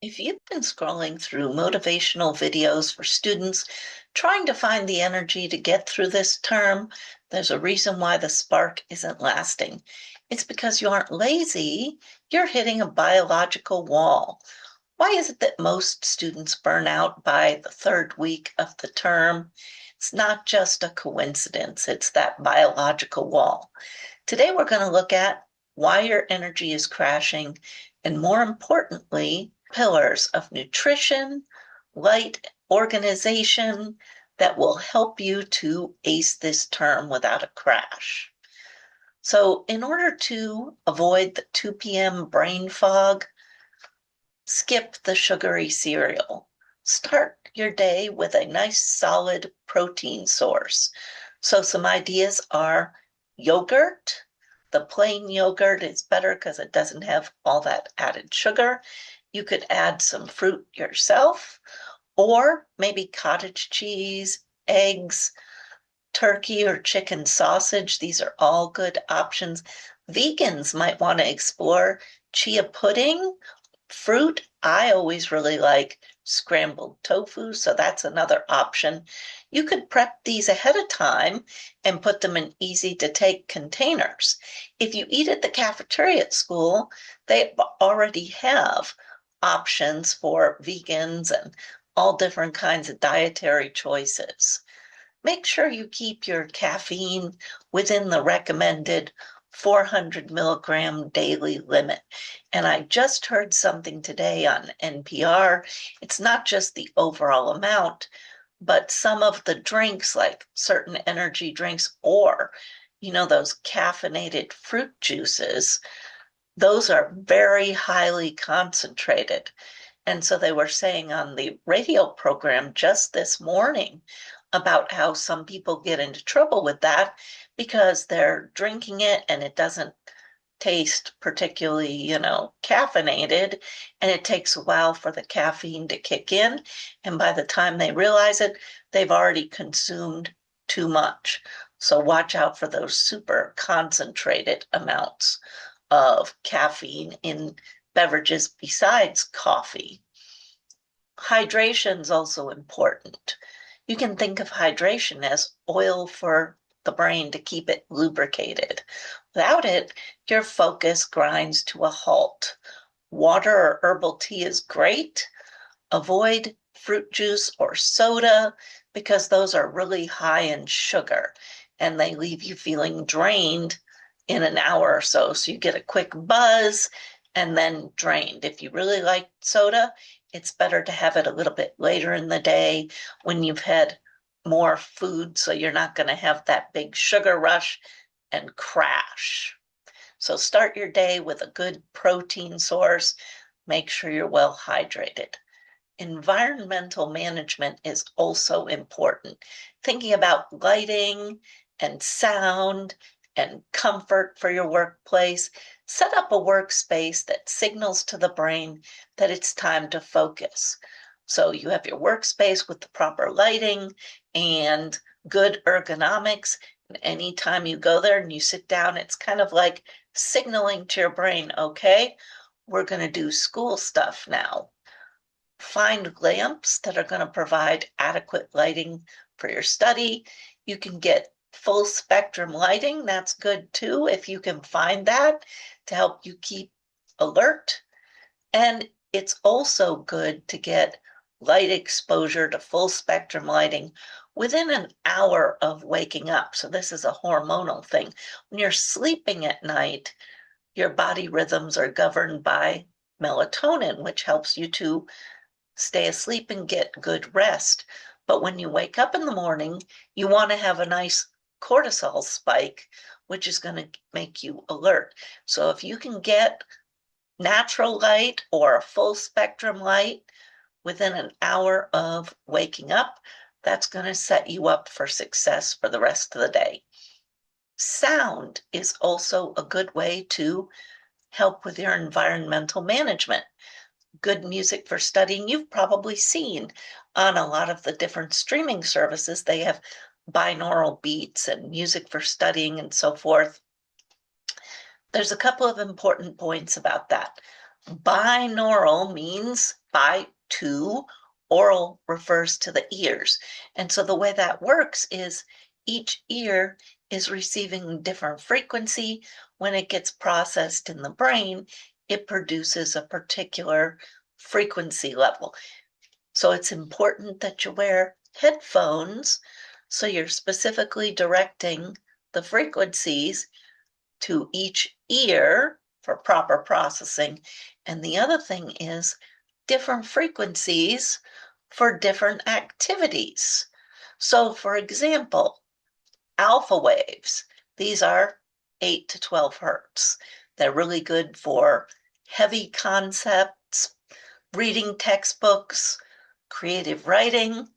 If you've been scrolling through motivational videos for students trying to find the energy to get through this term, there's a reason why the spark isn't lasting. It's because you aren't lazy, you're hitting a biological wall. Why is it that most students burn out by the third week of the term? It's not just a coincidence, it's that biological wall. Today, we're going to look at why your energy is crashing and, more importantly, pillars of nutrition, light, organization that will help you to ace this term without a crash. So, in order to avoid the 2 p.m. brain fog, skip the sugary cereal. Start your day with a nice solid protein source. So some ideas are yogurt. The plain yogurt is better because it doesn't have all that added sugar. You could add some fruit yourself, or maybe cottage cheese, eggs, turkey or chicken sausage. These are all good options. Vegans might want to explore chia pudding. Fruit, I always really like scrambled tofu, so that's another option. You could prep these ahead of time and put them in easy to take containers. If you eat at the cafeteria at school, they already have options for vegans and all different kinds of dietary choices. Make sure you keep your caffeine within the recommended 400 milligram daily limit. And I just heard something today on NPR. It's not just the overall amount, but some of the drinks, like certain energy drinks or, those caffeinated fruit juices, those are very highly concentrated. And so they were saying on the radio program just this morning about how some people get into trouble with that because they're drinking it and it doesn't taste particularly, caffeinated, and it takes a while for the caffeine to kick in. And by the time they realize it, they've already consumed too much. So watch out for those super concentrated amounts of caffeine in beverages besides coffee. Hydration is also important. You can think of hydration as oil for the brain to keep it lubricated. Without it, your focus grinds to a halt. Water or herbal tea is great. Avoid fruit juice or soda because those are really high in sugar and they leave you feeling drained in an hour or so. So you get a quick buzz and then drained. If you really like soda, it's better to have it a little bit later in the day when you've had more food, so you're not going to have that big sugar rush and crash. So start your day with a good protein source. Make sure you're well hydrated. Environmental management is also important. Thinking about lighting and sound and comfort for your workplace. Set up a workspace that signals to the brain that it's time to focus. So you have your workspace with the proper lighting and good ergonomics. And anytime you go there and you sit down, it's kind of like signaling to your brain, okay, we're going to do school stuff now. Find lamps that are going to provide adequate lighting for your study. You can get full spectrum lighting. That's good too, if you can find that to help you keep alert. And it's also good to get light exposure to full spectrum lighting within an hour of waking up. So this is a hormonal thing. When you're sleeping at night, your body rhythms are governed by melatonin, which helps you to stay asleep and get good rest. But when you wake up in the morning, you want to have a nice cortisol spike, which is going to make you alert. So if you can get natural light or a full spectrum light within an hour of waking up, that's going to set you up for success for the rest of the day. Sound is also a good way to help with your environmental management. Good music for studying, you've probably seen on a lot of the different streaming services, they have binaural beats and music for studying and so forth. There's a couple of important points about that. Binaural means by two, oral refers to the ears. And so the way that works is each ear is receiving different frequency. When it gets processed in the brain, it produces a particular frequency level. So it's important that you wear headphones so you're specifically directing the frequencies to each ear for proper processing. And the other thing is different frequencies for different activities. So, for example, alpha waves, these are 8 to 12 hertz. They're really good for heavy concepts, reading textbooks, creative writing.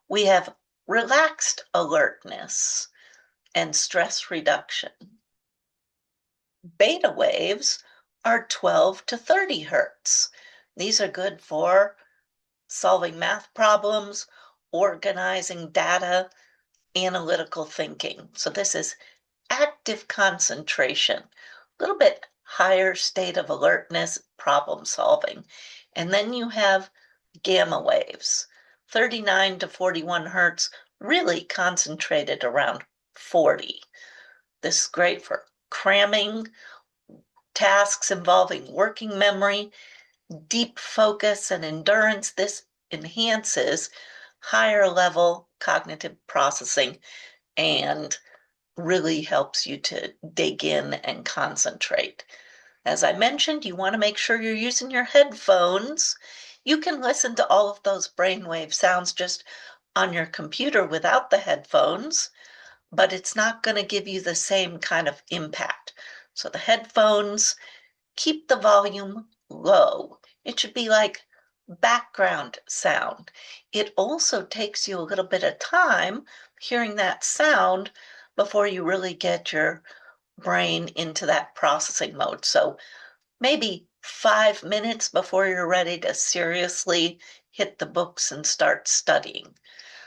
We have relaxed alertness and stress reduction. Beta waves are 12 to 30 hertz. These are good for solving math problems, organizing data, analytical thinking. So this is active concentration, a little bit higher state of alertness, problem solving. And then you have gamma waves, 39 to 41 hertz, really concentrated around 40. This is great for cramming, tasks involving working memory, deep focus, and endurance. This enhances higher level cognitive processing and really helps you to dig in and concentrate. As I mentioned, you want to make sure you're using your headphones. You can listen to all of those brainwave sounds just on your computer without the headphones, but it's not going to give you the same kind of impact. So the headphones keep the volume low. It should be like background sound. It also takes you a little bit of time hearing that sound before you really get your brain into that processing mode. So maybe 5 minutes before you're ready to seriously hit the books and start studying.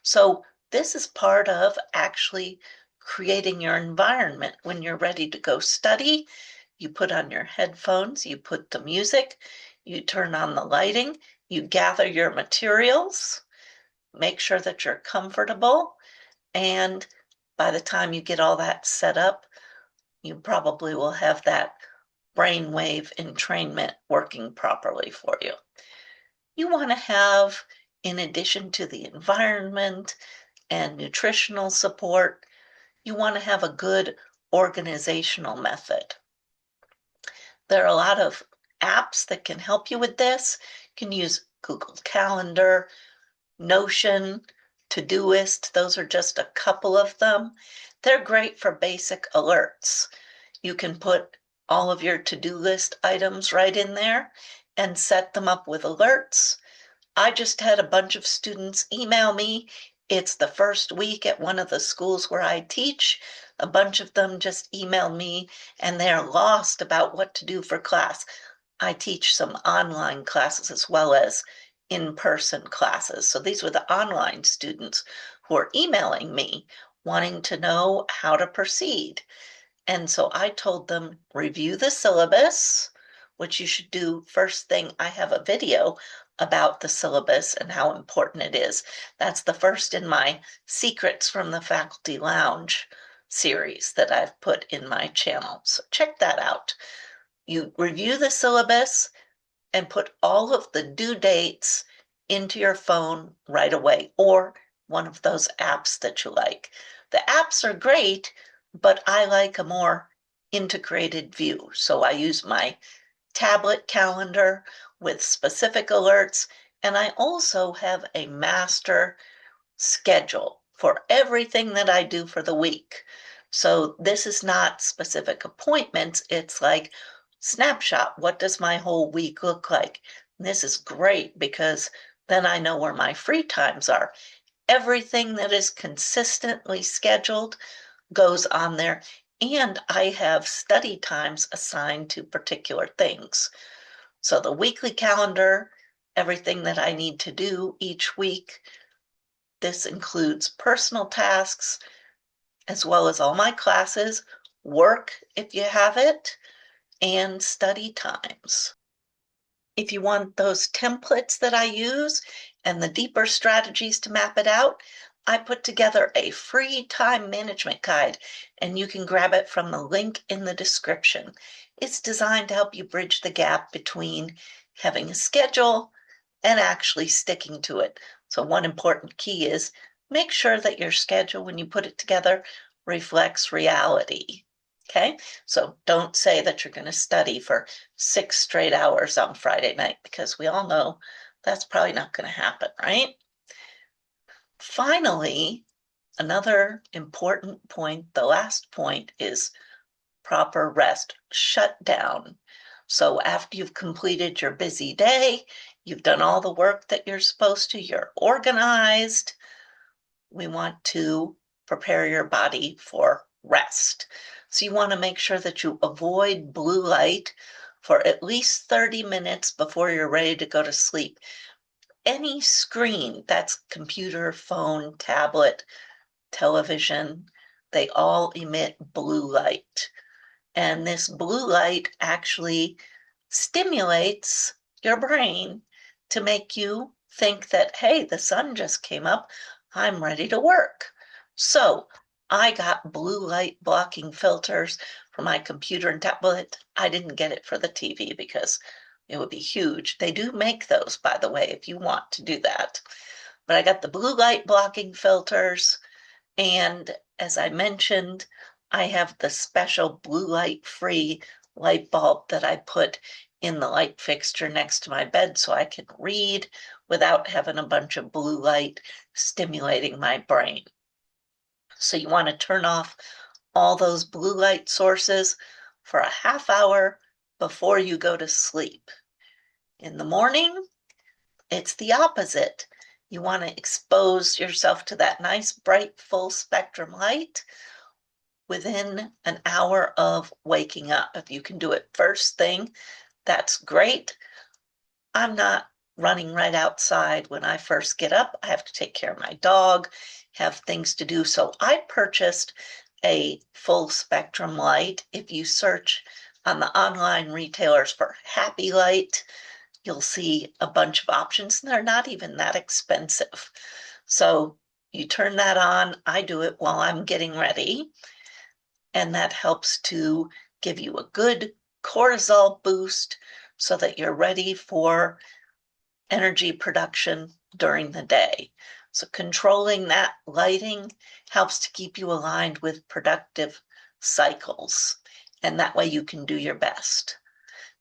So this is part of actually creating your environment. When you're ready to go study, you put on your headphones, you put the music, you turn on the lighting, you gather your materials, make sure that you're comfortable, and by the time you get all that set up, you probably will have that brainwave entrainment working properly for you. You want to have, in addition to the environment and nutritional support, you want to have a good organizational method. There are a lot of apps that can help you with this. You can use Google Calendar, Notion, Todoist. Those are just a couple of them. They're great for basic alerts. You can put all of your to-do list items right in there and set them up with alerts. I just had a bunch of students email me. It's the first week at one of the schools where I teach. A bunch of them just emailed me and they're lost about what to do for class. I teach some online classes as well as in-person classes. So these were the online students who are emailing me wanting to know how to proceed. And so I told them, review the syllabus, which you should do first thing. I have a video about the syllabus and how important it is. That's the first in my Secrets from the Faculty Lounge series that I've put in my channel. So check that out. You review the syllabus and put all of the due dates into your phone right away or one of those apps that you like. The apps are great, but I like a more integrated view. So I use my tablet calendar with specific alerts, and I also have a master schedule for everything that I do for the week. So this is not specific appointments, it's like snapshot. What does my whole week look like? And this is great because then I know where my free times are. Everything that is consistently scheduled goes on there, and I have study times assigned to particular things. So the weekly calendar, everything that I need to do each week, this includes personal tasks as well as all my classes, work if you have it, and study times. If you want those templates that I use and the deeper strategies to map it out, I put together a free time management guide, and you can grab it from the link in the description. It's designed to help you bridge the gap between having a schedule and actually sticking to it. So one important key is make sure that your schedule, when you put it together, reflects reality. Okay, so don't say that you're going to study for 6 straight hours on Friday night, because we all know that's probably not going to happen, right? Finally, another important point, the last point, is proper rest, shut down. So after you've completed your busy day, you've done all the work that you're supposed to, you're organized, we want to prepare your body for rest. So you want to make sure that you avoid blue light for at least 30 minutes before you're ready to go to sleep. Any screen, that's computer, phone, tablet, television, they all emit blue light. And this blue light actually stimulates your brain to make you think that, hey, the sun just came up, I'm ready to work. So I got blue light blocking filters for my computer and tablet. I didn't get it for the TV because it would be huge. They do make those, by the way, if you want to do that. But I got the blue light blocking filters. And as I mentioned, I have the special blue light free light bulb that I put in the light fixture next to my bed so I can read without having a bunch of blue light stimulating my brain. So you want to turn off all those blue light sources for a half hour before you go to sleep. In the morning, it's the opposite. You want to expose yourself to that nice, bright, full spectrum light within an hour of waking up. If you can do it first thing, that's great. I'm not running right outside when I first get up. I have to take care of my dog, have things to do. So I purchased a full spectrum light. If you search on the online retailers for Happy Light, you'll see a bunch of options, and they're not even that expensive. So you turn that on. I do it while I'm getting ready, and that helps to give you a good cortisol boost so that you're ready for energy production during the day. So controlling that lighting helps to keep you aligned with productive cycles, and that way you can do your best.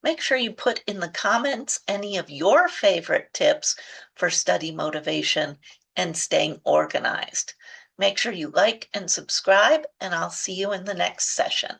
Make sure you put in the comments any of your favorite tips for study motivation and staying organized. Make sure you like and subscribe, and I'll see you in the next session.